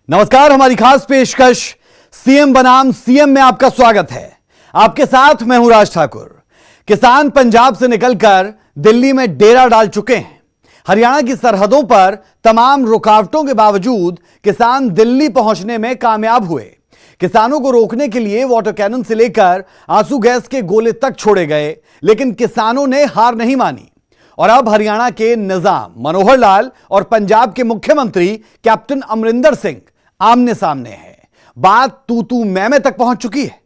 नमस्कार, हमारी खास पेशकश सीएम बनाम सीएम में आपका स्वागत है। आपके साथ मैं हूं राज ठाकुर। किसान पंजाब से निकलकर दिल्ली में डेरा डाल चुके हैं। हरियाणा की सरहदों पर तमाम रुकावटों के बावजूद किसान दिल्ली पहुंचने में कामयाब हुए। किसानों को रोकने के लिए वाटर कैनन से लेकर आंसू गैस के गोले तक छोड़े गए, लेकिन किसानों ने हार नहीं मानी। और अब हरियाणा के निजाम मनोहर लाल और पंजाब के मुख्यमंत्री कैप्टन अमरिंदर सिंह आमने सामने है। बात तू मैं तक पहुंच चुकी है।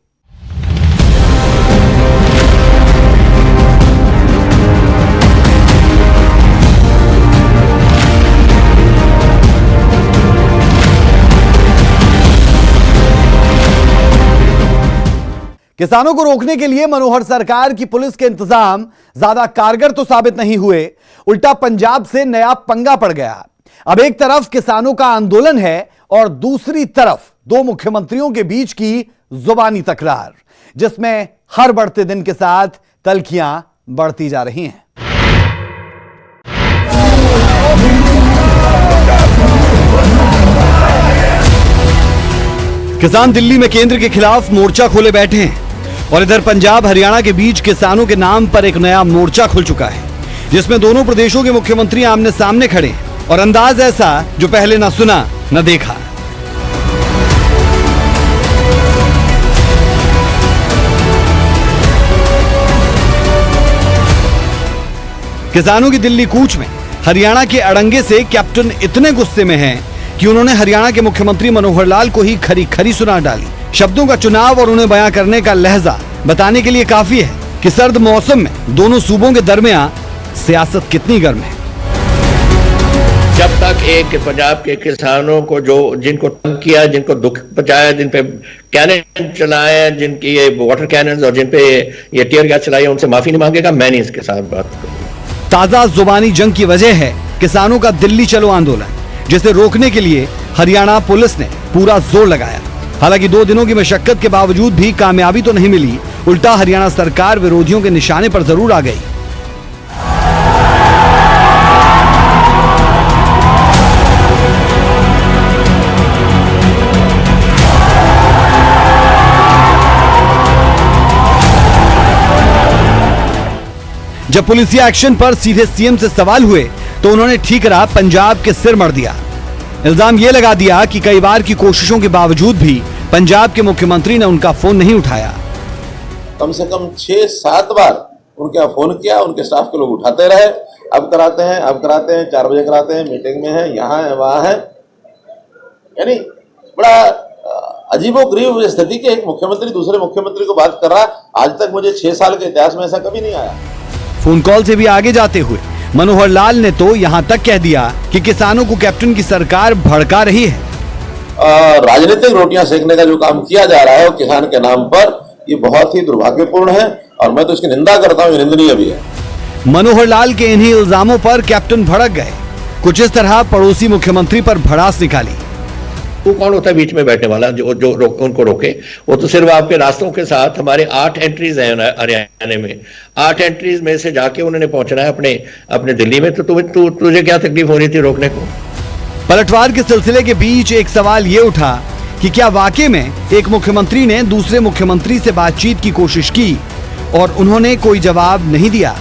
किसानों को रोकने के लिए मनोहर सरकार की पुलिस के इंतजाम ज्यादा कारगर तो साबित नहीं हुए, उल्टा पंजाब से नया पंगा पड़ गया। अब एक तरफ किसानों का आंदोलन है और दूसरी तरफ दो मुख्यमंत्रियों के बीच की जुबानी तकरार, जिसमें हर बढ़ते दिन के साथ तल्खियां बढ़ती जा रही हैं। किसान दिल्ली में केंद्र के खिलाफ मोर्चा खोले बैठे हैं और इधर पंजाब हरियाणा के बीच किसानों के नाम पर एक नया मोर्चा खुल चुका है, जिसमें दोनों प्रदेशों के मुख्यमंत्री आमने सामने खड़े हैं और अंदाज ऐसा जो पहले ना सुना न देखा। किसानों की दिल्ली कूच में हरियाणा के अड़ंगे से कैप्टन इतने गुस्से में हैं कि उन्होंने हरियाणा के मुख्यमंत्री मनोहर लाल को ही खरी खरी सुना डाली। शब्दों का चुनाव और उन्हें बयां करने का लहजा बताने के लिए काफी है कि सर्द मौसम में दोनों सूबों के दरमियान सियासत कितनी गर्म है। जब तक एक पंजाब के किसानों को जिनको तंग किया, जिनको दुख पहुंचाया, जिन पे कैनन चलाए, जिनकी ये वाटर कैनन और जिन पे ये टीयर गैस चलाई, उनसे माफी नहीं मांगेगा। मैं नहीं इसके साथ बात करूंगा। ताजा जुबानी जंग की वजह है किसानों का दिल्ली चलो आंदोलन, जिसे रोकने के लिए हरियाणा पुलिस ने पूरा जोर लगाया। हालांकि 2 दिनों की मशक्कत के बावजूद भी कामयाबी तो नहीं मिली, उल्टा हरियाणा सरकार विरोधियों के निशाने पर जरूर आ गई। जब पुलिसिया एक्शन पर सीधे सीएम से सवाल हुए तो उन्होंने ठीकरा पंजाब के सिर मर दिया। इल्जाम यह लगा दिया कि कई बार की कोशिशों के बावजूद भी पंजाब के मुख्यमंत्री ने उनका फोन नहीं उठाया। कम से कम 6-7 बार उनका फोन किया, उनके स्टाफ के लोग उठाते रहे। अब कराते हैं 4 बजे कराते हैं, मीटिंग में है, यहाँ है, वहां है। यानी बड़ा अजीबोगरीब स्थिति के एक मुख्यमंत्री दूसरे मुख्यमंत्री को बात कर रहा। आज तक मुझे 6 साल के इतिहास में ऐसा कभी नहीं आया। फोन कॉल से भी आगे जाते हुए मनोहर लाल ने तो यहां तक कह दिया कि किसानों को कैप्टन की सरकार भड़का रही है। राजनीतिक रोटियां सेकने का जो काम किया जा रहा है वो किसान के नाम पर, ये बहुत ही दुर्भाग्यपूर्ण है और मैं तो इसकी निंदा करता हूं, निंदनीय भी है। मनोहर लाल के इन्हीं इल्जामों पर कैप्टन भड़क गए। कुछ इस तरह पड़ोसी मुख्यमंत्री पर भड़ास निकाली। वो कौन होता है बीच में बैठने वाला जो उनको रोके? वो तो सिर्फ आपके रास्तों के साथ हमारे 8 एंट्रीज हैं हरियाणा में। 8 एंट्रीज में से जाके उन्होंने पहुंचना है अपने दिल्ली में। तो तुझे क्या तकलीफ हो रही थी रोकने को? पलटवार के सिलसिले के बीच एक सवाल ये उठा कि क्या वाकई में एक मुख्यमंत्री ने दूसरे मुख्यमंत्री से बातचीत की कोशिश की और उन्होंने कोई जवाब नहीं दिया,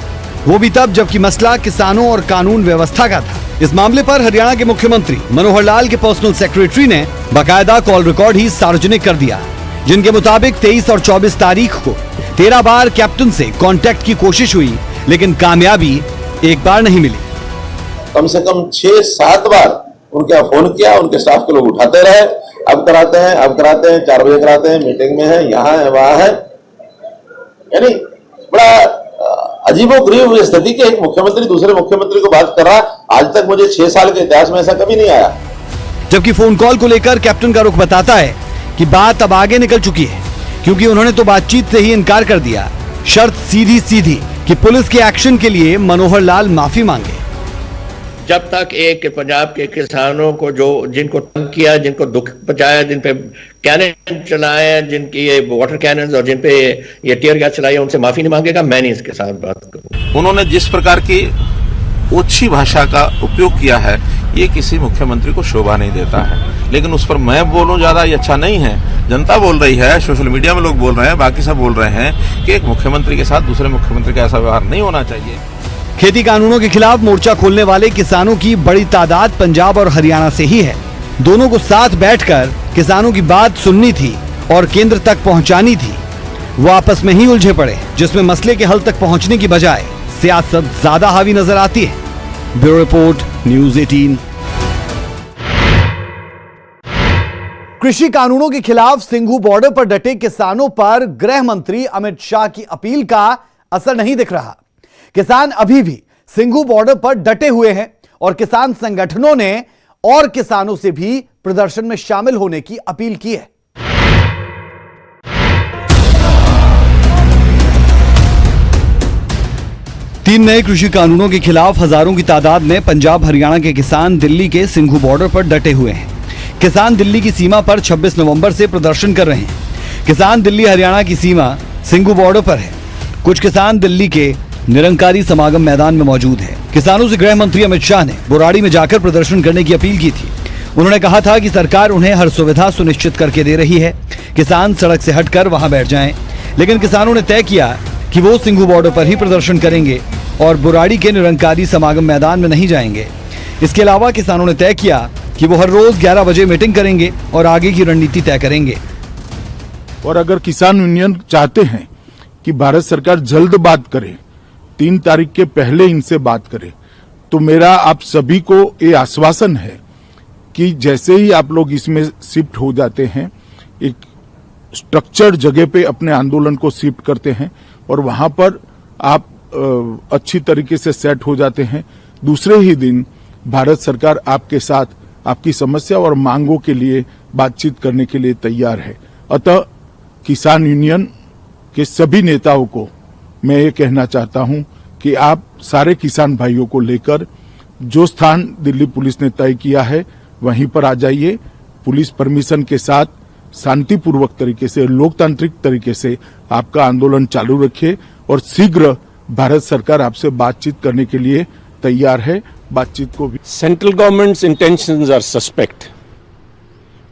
वो भी तब जबकि मसला किसानों और कानून व्यवस्था का था। इस मामले पर हरियाणा के मुख्यमंत्री मनोहर लाल के पर्सनल सेक्रेटरी ने बाकायदा कॉल रिकॉर्ड ही सार्वजनिक कर दिया, जिनके मुताबिक 23 और 24 तारीख को 13 बार कैप्टन से कांटेक्ट की कोशिश हुई, लेकिन कामयाबी एक बार नहीं मिली। कम से कम 6-7 बार उनका फोन किया, उनके स्टाफ के लोग उठाते रहे। अब कराते हैं 4 बजे कराते हैं, मीटिंग में है, यहाँ है, वहां है। यानी बड़ा अजीबोगरीब स्थिति के एक मुख्यमंत्री दूसरे मुख्यमंत्री को बात कर रहा। आज तक मुझे 6 साल के इतिहास में ऐसा कभी नहीं आया। जबकि फोन कॉल को लेकर कैप्टन का रुख बताता है कि बात अब आगे निकल चुकी है, क्योंकि उन्होंने तो बातचीत से ही इनकार कर दिया। शर्त सीधी कि पुलिस के एक्शन के लिए मनोहर लाल माफी मांगे। जब तक एक पंजाब के किसानों को जिनको तंग किया, जिनको दुख पहुंचाया, जिन पे कैनन चलाए, जिनकी ये वाटर कैनन और जिन पे ये टीयर गैस चलाई, उनसे माफी नहीं मांगेगा। मैं नहीं इसके साथ बात करूंगा। उन्होंने जिस प्रकार की ओछी भाषा का उपयोग किया है, ये किसी मुख्यमंत्री को शोभा नहीं देता है। लेकिन उस पर मैं बोलूं ज्यादा ये अच्छा नहीं है। जनता बोल रही है, सोशल मीडिया में लोग बोल रहे हैं, बाकी सब बोल रहे हैं कि एक मुख्यमंत्री के साथ दूसरे मुख्यमंत्री का ऐसा व्यवहार नहीं होना चाहिए। खेती कानूनों के खिलाफ मोर्चा खोलने वाले किसानों की बड़ी तादाद पंजाब और हरियाणा से ही है। दोनों को साथ बैठकर किसानों की बात सुननी थी और केंद्र तक पहुंचानी थी। वो आपस में ही उलझे पड़े, जिसमें मसले के हल तक पहुंचने की बजाय सियासत ज्यादा हावी नजर आती है। Bureau report, news 18। कृषि कानूनों के खिलाफ सिंघू बॉर्डर पर डटे किसानों पर गृह मंत्री अमित शाह की अपील का असर नहीं दिख रहा। किसान अभी भी सिंघू बॉर्डर पर डटे हुए हैं और किसान संगठनों ने और किसानों से भी प्रदर्शन में शामिल होने की अपील की है। तीन नए कृषि कानूनों के खिलाफ हजारों की तादाद में पंजाब हरियाणा के किसान दिल्ली के सिंघू बॉर्डर पर डटे हुए हैं। किसान दिल्ली की सीमा पर 26 नवंबर से प्रदर्शन कर रहे हैं। किसान दिल्ली हरियाणा की सीमा सिंघू बॉर्डर पर है। कुछ किसान दिल्ली के निरंकारी समागम मैदान में मौजूद है। किसानों से गृह मंत्री अमित शाह ने बुराड़ी में जाकर प्रदर्शन करने की अपील की थी। उन्होंने कहा था कि सरकार उन्हें हर सुविधा सुनिश्चित करके दे रही है, किसान सड़क से हटकर वहां बैठ जाएं। लेकिन किसानों ने तय किया कि वो सिंघू बॉर्डर पर ही प्रदर्शन करेंगे और बुराड़ी के निरंकारी समागम मैदान में नहीं जाएंगे। इसके अलावा किसानों ने तय किया कि वो हर रोज 11 बजे मीटिंग करेंगे और आगे की रणनीति तय करेंगे। और अगर किसान यूनियन चाहते हैं कि भारत सरकार जल्द बात करे, 3 तारीख के पहले इनसे बात करे, तो मेरा आप सभी को ये आश्वासन है कि जैसे ही आप लोग इसमें शिफ्ट हो जाते हैं, एक स्ट्रक्चर्ड जगह पे अपने आंदोलन को शिफ्ट करते हैं और वहां पर आप अच्छी तरीके से सेट हो जाते हैं, दूसरे ही दिन भारत सरकार आपके साथ आपकी समस्या और मांगों के लिए बातचीत करने के लिए तैयार है। अतः किसान यूनियन के सभी नेताओं को मैं ये कहना चाहता हूं कि आप सारे किसान भाइयों को लेकर जो स्थान दिल्ली पुलिस ने तय किया है वहीं पर आ जाइए। पुलिस परमिशन के साथ शांतिपूर्वक तरीके से, लोकतांत्रिक तरीके से आपका आंदोलन चालू रखिए और शीघ्र भारत सरकार आपसे बातचीत करने के लिए तैयार है। बातचीत को भी Central government's intentions are suspect.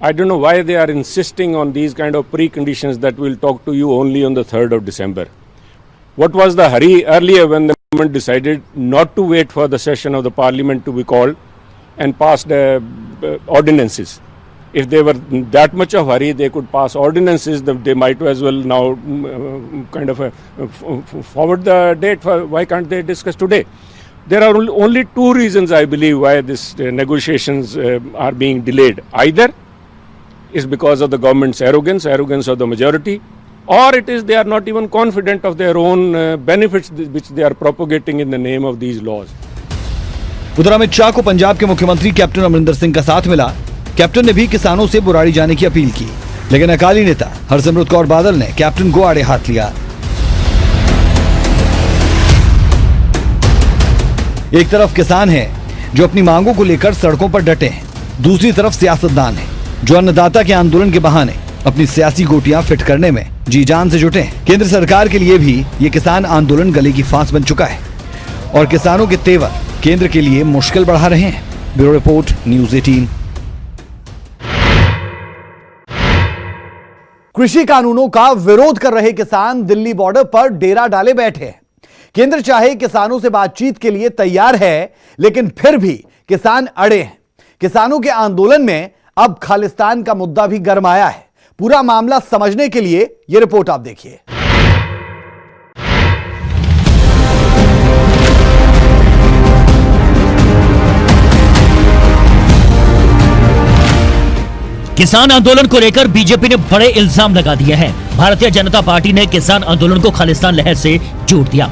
I don't know why they are insisting on these kind of preconditions that we'll talk to you only on the 3rd of December. What was the hurry earlier when the government decided not to wait for the session of the parliament to be called and passed ordinances? If they were that much of hurry, they could pass ordinances. They might as well now kind of forward the date. Why can't they discuss today? There are only 2 reasons, I believe, why this negotiations are being delayed. Either is because of the government's arrogance of the majority, or it is they are not even confident of their own benefits which they are propagating in the name of these laws. उधर अमित शाह को पंजाब के मुख्यमंत्री captain Amarinder Singh का साथ मिला। Captain ने भी किसानों से बुराड़ी जाने की अपील की, लेकिन अकाली नेता हरसिमरत कौर बादल ने कैप्टन को आड़े हाथ लिया। एक तरफ किसान हैं जो अपनी मांगों को लेकर सड़कों पर डटे हैं, दूसरी तरफ सियासतदान हैं जो अन्नदाता के आंदोलन के बहाने अपनी सियासी गोटियां फिट करने में जी जान से जुटे हैं। केंद्र सरकार के लिए भी ये किसान आंदोलन गले की फांस बन चुका है और किसानों के तेवर केंद्र के लिए मुश्किल बढ़ा रहे हैं। Bureau report, news 18। कृषि कानूनों का विरोध कर रहे किसान दिल्ली बॉर्डर पर डेरा डाले बैठे हैं। केंद्र चाहे किसानों से बातचीत के लिए तैयार है, लेकिन फिर भी किसान अड़े हैं। किसानों के आंदोलन में अब खालिस्तान का मुद्दा भी गरमाया है। पूरा मामला समझने के लिए यह रिपोर्ट आप देखिए। किसान आंदोलन को लेकर बीजेपी ने बड़े इल्जाम लगा दिए हैं। भारतीय जनता पार्टी ने किसान आंदोलन को खालिस्तान लहर से जोड़ दिया।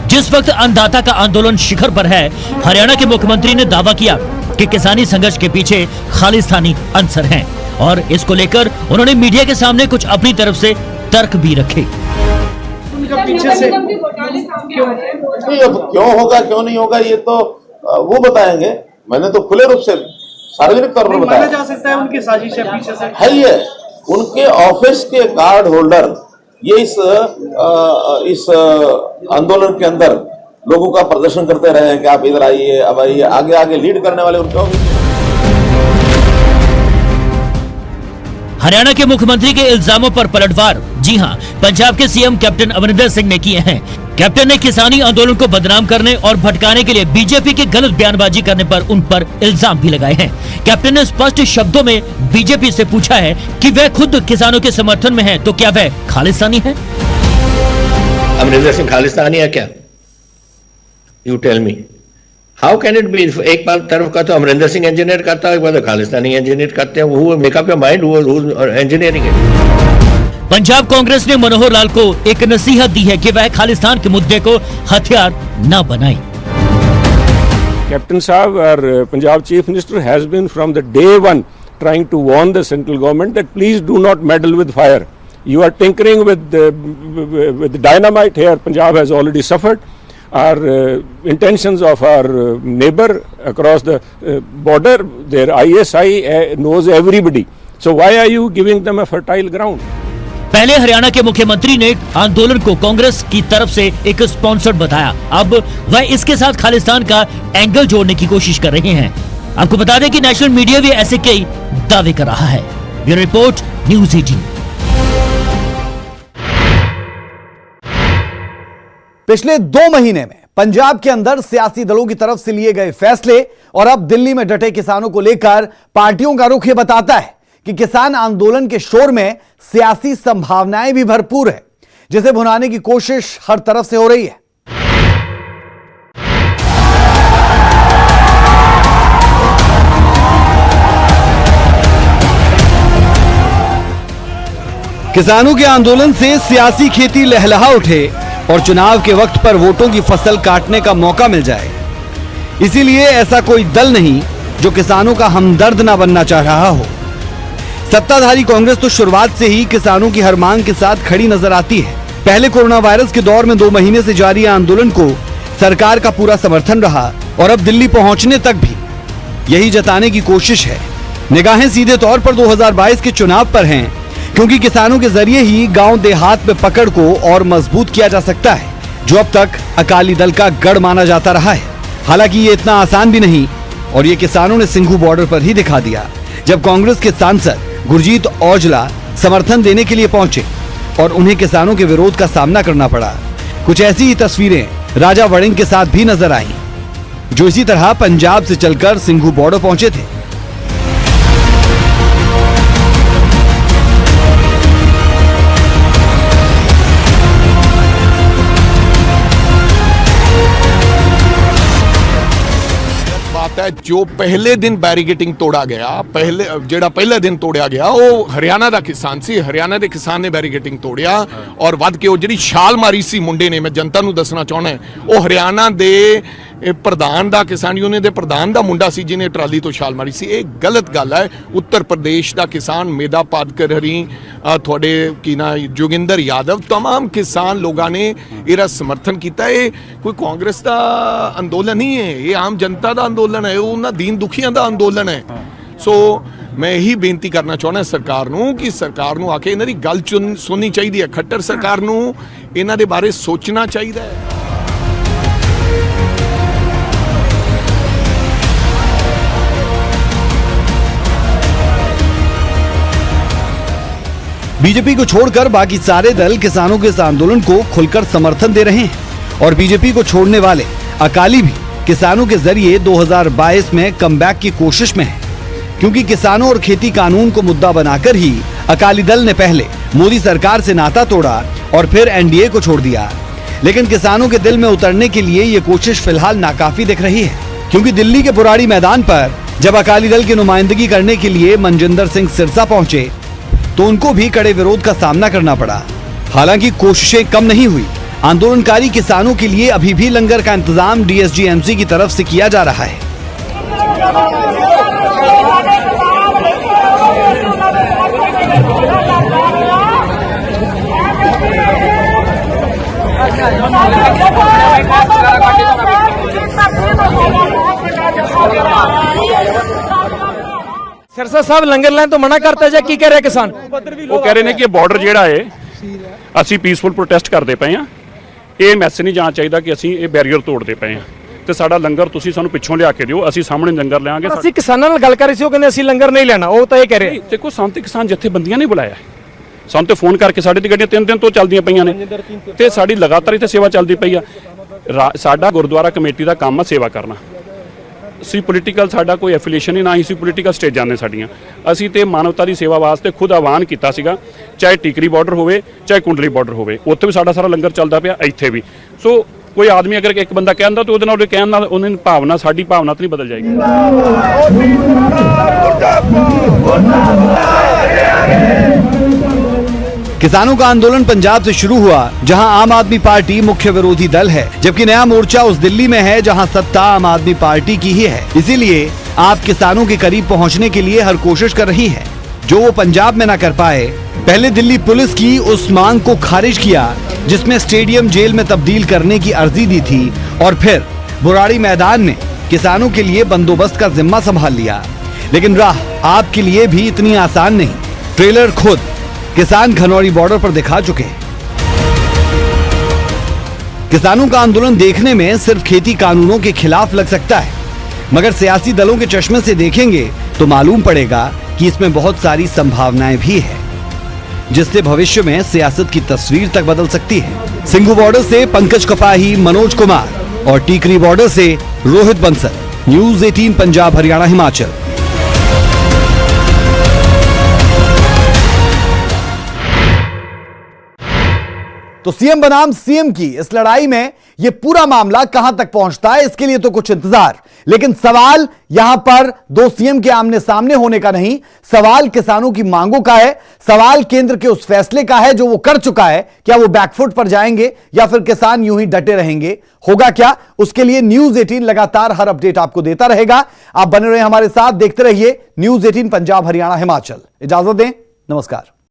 जिस वक्त अन्नदाता का आंदोलन शिखर पर है, हरियाणा के मुख्यमंत्री ने दावा किया कि किसानी संघर्ष के पीछे खालिस्तानी अंसर हैं और इसको लेकर उन्होंने मीडिया के सामने कुछ अपनी तरफ से तर्क भी रखे। पीछे से क्यों होगा क्यों नहीं होगा ये तो वो बताएंगे। मैंने तो खुले रूप से सार्वजनिक तौर पर बताया जा सकता है उनकी साजिश है पीछे से है। ये उनके ऑफिस के कार्ड होल्डर ये इस आंदोलन के अंदर लोगों का प्रदर्शन करते रहे हैं कि आप इधर आइए, अब आइए, आगे आगे लीड करने वाले उनका हरियाणा के मुख्यमंत्री के इल्जामों पर पलटवार। जी हां, पंजाब के सीएम कैप्टन अमरिंदर सिंह ने किए हैं। कैप्टन ने किसानी आंदोलन को बदनाम करने और भटकाने के लिए बीजेपी के गलत बयानबाजी करने पर उन पर इल्जाम भी लगाए हैं। कैप्टन ने स्पष्ट शब्दों में बीजेपी से पूछा है कि वह खुद किसानों के समर्थन में है, तो क्या वह खालिस्तानी है? अमरिंदर सिंह खालिस्तानी है क्या? You tell me, how can it be? एक बार तरफ का तो अमरिंदर सिंह इंजीनियर करता है, एक बार तो खालिस्तानी इंजीनियर करते हैं। वो मेकअप योर माइंड, वो इंजीनियरिंग है। पंजाब कांग्रेस ने मनोहर लाल को एक नसीहत दी है कि वह खालिस्तान के मुद्दे को हथियार न बनाए। Captain Saab, our Punjab Chief Minister, has been from the day one trying to warn the central government that please do not meddle with fire. You are tinkering with dynamite here. Punjab has already suffered. Our intentions of our neighbor across the border, their ISI knows everybody. So why are you giving them a fertile ground? पहले हरियाणा के मुख्यमंत्री ने आंदोलन को कांग्रेस की तरफ से एक स्पॉन्सर्ड बताया। अब वह इसके साथ खालिस्तान का एंगल जोड़ने की कोशिश कर रहे हैं। आपको बता दें कि नेशनल मीडिया भी ऐसे कई दावे कर रहा है। Bureau report, news 18। पिछले 2 महीने में पंजाब के अंदर सियासी दलों की तरफ से लिए गए फैसले और अब दिल्ली में डटे किसानों को लेकर पार्टियों का रुख यह बताता है कि किसान आंदोलन के शोर में सियासी संभावनाएं भी भरपूर है, जिसे भुनाने की कोशिश हर तरफ से हो रही है। किसानों के आंदोलन से सियासी खेती लहलहा उठे और चुनाव के वक्त पर वोटों की फसल काटने का मौका मिल जाए। इसीलिए ऐसा कोई दल नहीं जो किसानों का हमदर्द ना बनना चाह रहा हो। सत्ताधारी कांग्रेस तो शुरुआत से ही किसानों की हर मांग के साथ खड़ी नजर आती है। पहले कोरोना वायरस के दौर में 2 महीने से जारी आंदोलन को सरकार का पूरा समर्थन रहा और अब दिल्ली पहुंचने तक भी यही जताने की कोशिश है। निगाहें सीधे तौर पर 2022 के चुनाव पर हैं, क्योंकि किसानों के जरिए ही गांव देहात में पकड़ को और मजबूत किया जा सकता है, जो अब तक अकाली दल का गढ़ माना जाता रहा है। हालांकि ये इतना आसान भी नहीं और ये किसानों ने सिंघू बॉर्डर पर ही दिखा दिया, जब कांग्रेस के सांसद गुरजीत औजला समर्थन देने के लिए पहुंचे और उन्हें किसानों के विरोध का सामना करना पड़ा। कुछ ऐसी ही तस्वीरें राजा वड़िंग के साथ भी नजर आईं, जो इसी तरह पंजाब से चलकर सिंघू बॉर्डर पहुंचे थे। जो पहले दिन बैरिगेटिंग तोड़ा गया, पहले दिन तोड़िया गया वो हरियाणा का किसान सी। हरियाणा के किसान ने बैरिगेटिंग तोड़िया और वध के जी छाल मारी सी मुंडे ने, मैं जनता नूं दसना चाहना वो हरियाणा के प्रधान दा, किसान यूनियन के प्रधान का मुंडा सी जिन्हें ट्राली तो छाल मारी सी। एक गलत गल है। उत्तर प्रदेश का किसान मेधा पादकर हरी, थोड़े की ना जोगिंदर यादव, तमाम किसान लोगों ने इहदा समर्थन किया। ये कोई कांग्रेस का अंदोलन नहीं है, ये आम जनता का अंदोलन है, उन्होंने दीन दुखियां का अंदोलन है। सो मैं यही बेनती करना चाहना सरकार नूं कि सरकार नूं आके इन्हां दी गल सुननी चाहिए है। खट्टर सरकार नूं इन्हां दे बारे सोचना चाहिए है। बीजेपी को छोड़कर बाकी सारे दल किसानों के इस आंदोलन को खुलकर समर्थन दे रहे हैं और बीजेपी को छोड़ने वाले अकाली भी किसानों के जरिए 2022 में कमबैक की कोशिश में है, क्योंकि किसानों और खेती कानून को मुद्दा बनाकर ही अकाली दल ने पहले मोदी सरकार से नाता तोड़ा और फिर एनडीए को छोड़ दिया। लेकिन किसानों के दिल में उतरने के लिए ये कोशिश फिलहाल नाकाफी दिख रही है, क्योंकि दिल्ली के बुराड़ी मैदान पर जब अकाली दल की नुमाइंदगी करने के लिए मनजिंदर सिंह सिरसा पहुंचे तो उनको भी कड़े विरोध का सामना करना पड़ा। हालांकि कोशिशें कम नहीं हुई। आंदोलनकारी किसानों के लिए अभी भी लंगर का इंतजाम डीएसजीएमसी की तरफ से किया जा रहा है। सिरसा साहब लंगर लैन तो मना करता है, की कह रहे किसान? ਉਹ ਕਹਿ ਰਹੇ ਨੇ ਕਿ ਬਾਰਡਰ ਜਿਹੜਾ ਹੈ ਅਸੀਂ ਪੀਸਫੁਲ ਪ੍ਰੋਟੈਸਟ ਕਰਦੇ ਪਏ ਆ ਇਹ ਮੈਸੇਜ ਨਹੀਂ ਜਾਣਾ ਚਾਹੀਦਾ ਕਿ ਅਸੀਂ ਇਹ ਬੈਰੀਅਰ ਤੋੜਦੇ ਪਏ ਹਾਂ ਤੇ ਸਾਡਾ ਲੰਗਰ ਤੁਸੀਂ ਸਾਨੂੰ ਪਿੱਛੋਂ ਲਿਆ ਕੇ ਦਿਓ, ਅਸੀਂ ਸਾਹਮਣੇ ਲੰਗਰ ਲਿਆਂਗੇ। ਅਸੀਂ ਕਿਸਾਨਾਂ ਨਾਲ ਗੱਲ ਕਰ ਰਹੇ ਸੀ, ਉਹ ਕਹਿੰਦੇ ਅਸੀਂ ਲੰਗਰ ਨਹੀਂ ਲੈਣਾ, ਉਹ ਤਾਂ ਇਹ ਕਹਿ ਰਹੇ। ਦੇਖੋ ਸਾਨੂੰ ਤੇ ਕਿਸਾਨ ਜਥੇਬੰਦੀਆਂ ਨੇ ਬੁਲਾਇਆ, ਸਾਨੂੰ ਤੇ ਫੋਨ ਕਰਕੇ ਸਾਡੇ ਤੇ ਗੱਡੀਆਂ 3 ਦਿਨ ਤੋਂ ਚੱਲਦੀਆਂ ਪਈਆਂ ਨੇ ਤੇ ਸਾਡੀ ਲਗਾਤਾਰ ਇੱਥੇ ਸੇਵਾ ਚੱਲਦੀ ਪਈ ਆ। ਸਾਡਾ ਗੁਰਦੁਆਰਾ ਕਮੇਟੀ ਦਾ ਕੰਮ ਆ ਸੇਵਾ ਕਰਨਾ। ਅਸੀਂ ਪੋਲੀਟੀਕਲ ਸਾਡਾ ਕੋਈ ਐਫੀਲੀਏਸ਼ਨ ਨਹੀਂ, ਨਾ ਹੀ ਅਸੀਂ ਪੋਲੀਟੀਕਲ ਸਟੇਜਾਂ ਨੇ ਸਾਡੀਆਂ। ਅਸੀਂ ਤੇ ਮਾਨਵਤਾ ਦੀ ਸੇਵਾ ਵਾਸਤੇ ਖੁਦ ਆਹਵਾਨ ਕੀਤਾ ਸੀਗਾ, ਚਾਹੇ ਟਿਕਰੀ ਬਾਰਡਰ ਹੋਵੇ ਚਾਹੇ ਕੁੰਡਲੀ ਬਾਰਡਰ ਹੋਵੇ, ਉੱਥੇ ਵੀ ਸਾਡਾ ਸਾਰਾ ਲੰਗਰ ਚੱਲਦਾ ਪਿਆ, ਇੱਥੇ ਵੀ। ਸੋ ਕੋਈ ਆਦਮੀ ਅਗਰ ਇੱਕ ਬੰਦਾ ਕਹਿੰਦਾ ਤਾਂ ਉਹਦੇ ਨਾਲ ਉਹਦੇ ਕਹਿਣ ਨਾਲ ਉਹਨਾਂ ਦੀ ਭਾਵਨਾ, ਸਾਡੀ ਭਾਵਨਾ ਤਾਂ ਨਹੀਂ ਬਦਲ ਜਾਏਗੀ। किसानों का आंदोलन पंजाब से शुरू हुआ, जहां आम आदमी पार्टी मुख्य विरोधी दल है, जबकि नया मोर्चा उस दिल्ली में है जहां सत्ता आम आदमी पार्टी की ही है। इसीलिए आप किसानों के करीब पहुंचने के लिए हर कोशिश कर रही है, जो वो पंजाब में न कर पाए। पहले दिल्ली पुलिस की उस मांग को खारिज किया जिसमें स्टेडियम जेल में तब्दील करने की अर्जी दी थी, और फिर बुराड़ी मैदान में किसानों के लिए बंदोबस्त का जिम्मा संभाल लिया। लेकिन राह आपके लिए भी इतनी आसान नहीं। ट्रेलर खुद किसान घनौरी बॉर्डर पर दिखा चुके हैं। किसानों का आंदोलन देखने में सिर्फ खेती कानूनों के खिलाफ लग सकता है, मगर सियासी दलों के चश्मे से देखेंगे तो मालूम पड़ेगा कि इसमें बहुत सारी संभावनाएं भी है, जिससे भविष्य में सियासत की तस्वीर तक बदल सकती है। सिंघू बॉर्डर से पंकज कपाही, मनोज कुमार और टीकरी बॉर्डर से रोहित बंसल, न्यूज 18 पंजाब हरियाणा हिमाचल। तो सीएम बनाम सीएम की इस लड़ाई में यह पूरा मामला कहां तक पहुंचता है, इसके लिए तो कुछ इंतजार। लेकिन सवाल यहां पर दो सीएम के आमने सामने होने का नहीं, सवाल किसानों की मांगों का है, सवाल केंद्र के उस फैसले का है जो वो कर चुका है। क्या वो बैकफुट पर जाएंगे या फिर किसान यूं ही डटे रहेंगे? होगा क्या, उसके लिए न्यूज 18 लगातार हर अपडेट आपको देता रहेगा। आप बने रहे हमारे साथ, देखते रहिए न्यूज 18 पंजाब हरियाणा हिमाचल। इजाजत दें, नमस्कार।